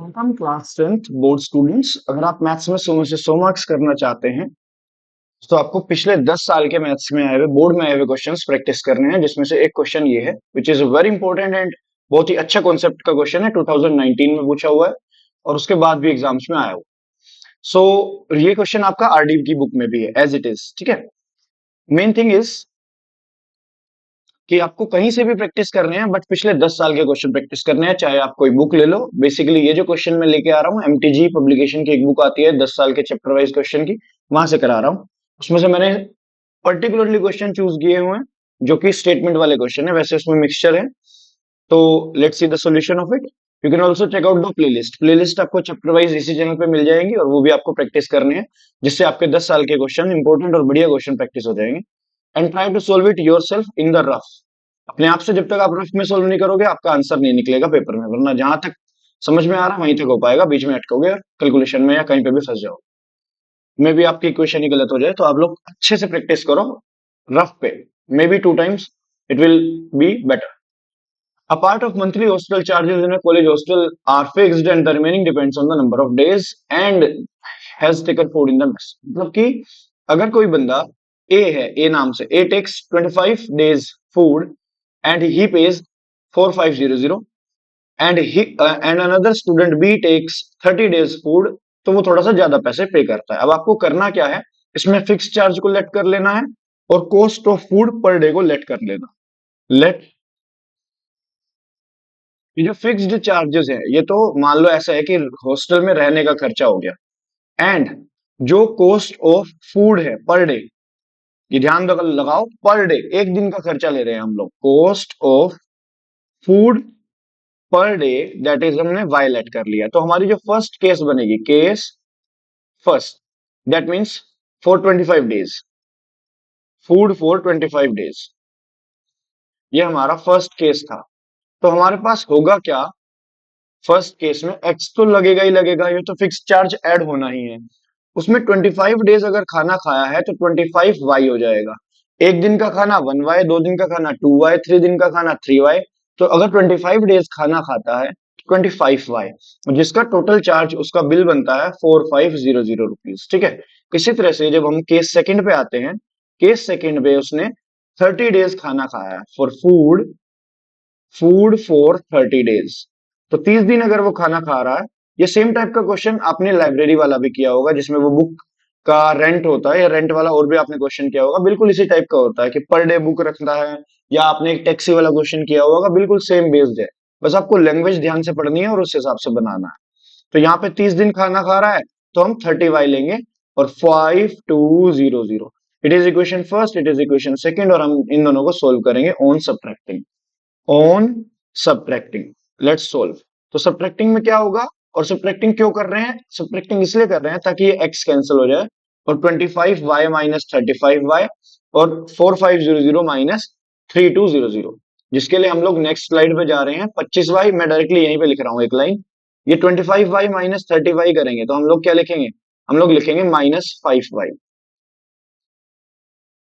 Welcome class 10th board students. अगर आप maths में 100 में से 100 मार्क्स करना चाहते हैं तो आपको पिछले 10 साल के मैथ्स में आए हुए बोर्ड में आए हुए क्वेश्चंस प्रैक्टिस करने हैं, जिसमें से एक क्वेश्चन ये है which is very important and बहुत ही अच्छा कॉन्सेप्ट का क्वेश्चन है। 2019 में पूछा हुआ है और उसके बाद भी एग्जाम्स में आया हुआ। सो ये क्वेश्चन आपका आरडी की बुक में भी है एज इट इज। ठीक है, मेन थिंग इज कि आपको कहीं से भी प्रैक्टिस करने हैं, बट पिछले 10 साल के क्वेश्चन प्रैक्टिस करने हैं। चाहे आप कोई बुक ले लो, बेसिकली ये जो क्वेश्चन मैं लेके आ रहा हूँ एमटीजी पब्लिकेशन की एक बुक आती है 10 साल के चैप्टर वाइज क्वेश्चन की, वहां से करा रहा हूँ। उसमें से मैंने पर्टिकुलरली क्वेश्चन चूज किए हुए हैं जो कि स्टेटमेंट वाले क्वेश्चन है। वैसे उसमें मिक्सचर है, तो let's see the solution of it. You can also check out the playlist. Playlist आपको चैप्टर वाइज इसी चैनल पे मिल जाएंगी और वो भी आपको प्रैक्टिस करने हैं, जिससे आपके 10 साल के क्वेश्चन इंपॉर्टेंट और बढ़िया क्वेश्चन प्रैक्टिस हो जाएंगे। And try to solve it yourself in the rough. अपने आप से जब तक आप रफ में सोल्व नहीं करोगे, आपका आंसर नहीं निकलेगा पेपर में, वरना जहां तक समझ में आ रहा है वहीं तक हो पाएगा, बीच में अटकोगे कैलकुलेशन में या कहीं पे भी फंस जाओ। मे बी आपकी इक्वेशन ही गलत हो जाए, तो आप लोग अच्छे से प्रैक्टिस करो रफ पे, may be 2 times, it will be better. A part of monthly hostel charges in a college hostel are fixed and the remaining depends on the number of days and has taken food in the mess। मतलब कि अगर कोई बंदा ए है, ए नाम से, ए takes 25 days food and he pays 4500 and another student B takes 30 days food, तो वो थोड़ा सा ज्यादा पैसे पे करता है। अब आपको करना क्या है, इसमें फिक्स चार्ज को लेट कर लेना है और cost of food per day को लेट कर लेना। लेट ये जो फिक्स्ड चार्जेस है, ये तो मान लो ऐसा है कि हॉस्टल में रहने का खर्चा हो गया, एंड जो कॉस्ट ऑफ फूड है पर डे, ये ध्यान लगाओ, पर डे एक दिन का खर्चा ले रहे हैं हम लोग, cost of food per day, that is हमने वायलेट कर लिया। तो हमारी जो फर्स्ट केस बनेगी, case first, that means for 25 days, food for 25 days, ये हमारा फर्स्ट केस था। तो हमारे पास होगा क्या, फर्स्ट केस में एक्स तो लगेगा ही लगेगा, ये तो फिक्स चार्ज ऐड होना ही है। उसमें 25 डेज अगर खाना खाया है तो 25 वाई हो जाएगा। एक दिन का खाना 1 वाई, 2 दिन का खाना 2 वाई, 3 दिन का खाना 3 वाई। तो अगर 25 डेज खाना खाता है 25 वाई, जिसका टोटल चार्ज उसका बिल बनता है 4500 रुपीज। ठीक है, इसी तरह से जब हम केस सेकंड पे आते हैं, केस सेकंड पे उसने 30 डेज खाना खाया है for food, food for 30 days, तो 30 दिन अगर वो खाना खा रहा है। ये सेम टाइप का क्वेश्चन आपने लाइब्रेरी वाला भी किया होगा, जिसमें वो बुक का रेंट होता है, या रेंट वाला और भी आपने क्वेश्चन किया होगा, बिल्कुल इसी टाइप का होता है कि पर डे बुक रखना है, या आपने एक टैक्सी वाला क्वेश्चन किया होगा, बिल्कुल सेम बेस्ड है। बस आपको लैंग्वेज ध्यान से पढ़नी है और उस हिसाब से बनाना है। तो यहाँ पे 30 दिन खाना खा रहा है, तो हम 30 वाई लेंगे और 5200, it is equation first, it is equation second, और हम इन दोनों को सोल्व करेंगे on subtracting, on subtracting. Let's solve. तो सब्ट्रैक्टिंग में क्या होगा, और सब्ट्रैक्टिंग क्यों कर रहे हैं, सब्ट्रैक्टिंग इसलिए कर रहे हैं ताकि ये x कैंसिल हो जाए, और 25y माइनस 35y और 4500 माइनस 3200, जिसके लिए हम लोग नेक्स्ट स्लाइड पे जा रहे हैं। 25y मैं डायरेक्टली यहीं पे लिख रहा हूं एक लाइन। ये 25y माइनस 30y करेंगे तो हम लोग क्या लिखेंगे, हम लोग लिखेंगे -5y।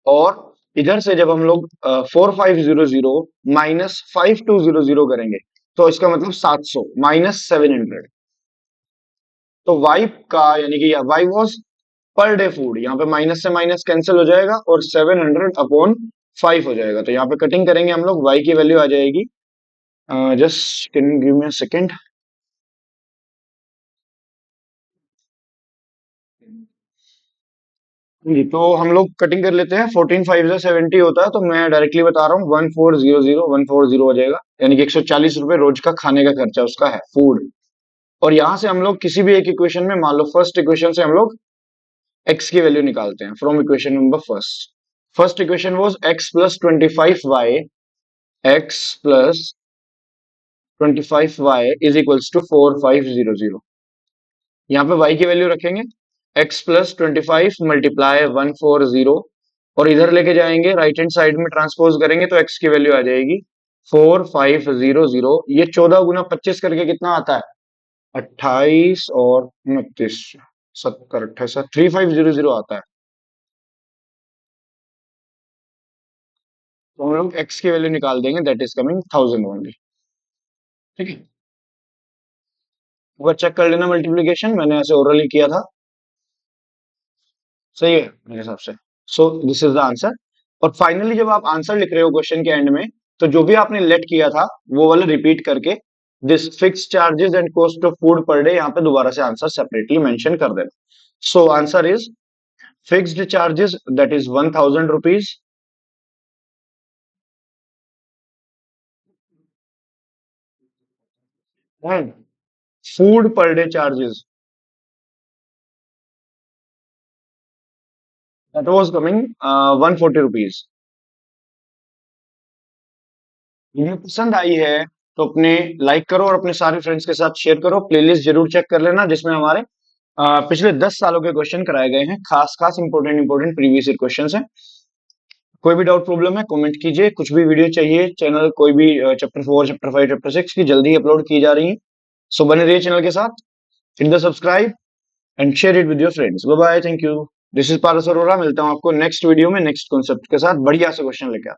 और इधर से जब हम लोग 4500 माइनस 5200 करेंगे, तो इसका मतलब 700 माइनस 700। तो y का यानी कि y was per day food, यहाँ पे माइनस से माइनस कैंसिल हो जाएगा और 700/5 हो जाएगा। तो यहाँ पे कटिंग करेंगे हम लोग, y की वैल्यू आ जाएगी, just can you give me a second. जी, तो हम लोग कटिंग कर लेते हैं। 14×5 = 70 होता है, तो मैं डायरेक्टली बता रहा हूँ 1400 हो जाएगा, यानी कि 140 रुपए रोज का खाने का खर्चा उसका है, फूड। और यहां से हम लोग किसी भी एक इक्वेशन में, मान लो फर्स्ट इक्वेशन से हम लोग x की वैल्यू निकालते हैं from equation number first. First equation was x plus 25y, x plus 25y is equals to 4500। यहाँ पे y की वैल्यू रखेंगे, x प्लस 25 मल्टीप्लाई 140, और इधर लेके जाएंगे राइट हैंड साइड में ट्रांसपोज करेंगे तो x की वैल्यू आ जाएगी 4500। ये 14×25 करके कितना आता है, 28 और 29, 70, 28, 3500 आता है। तो हम लोग x की वैल्यू निकाल देंगे, दैट इज कमिंग 1000 ओनली। ठीक है, वो चेक कर लेना मल्टीप्लीकेशन, मैंने ऐसे ओरली किया था, सही है मेरे हिसाब से। So this is the answer. और फाइनली जब आप आंसर लिख रहे हो क्वेश्चन के एंड में, तो जो भी आपने लेट किया था वो वाला रिपीट करके this fix charges and cost of food per day यहाँ पे दोबारा से आंसर सेपरेटली मेंशन कर देना। So answer is fixed charges that is 1000 rupees and food per day charges that was coming 140 rupees. Video पसंद आई है तो अपने लाइक करो और अपने सारे फ्रेंड्स के साथ शेयर करो। प्लेलिस्ट जरूर चेक कर लेना जिसमें हमारे पिछले 10 सालों के क्वेश्चन कराए गए हैं, खास खास important important previous year question हैं। कोई भी डाउट प्रॉब्लम है कमेंट कीजिए, कुछ भी वीडियो चाहिए चैनल कोई भी चैप्टर 4 चैप्टर 5 चैप्टर 6 की जल्दी अपलोड की जा रही है। सो बने रहिए चैनल के साथ, hit the subscribe and share it with your friends. Bye bye, thank you. This is Paras Arora, मिलता हूं आपको नेक्स्ट वीडियो में नेक्स्ट कॉन्सेप्ट के साथ बढ़िया से क्वेश्चन लेकर।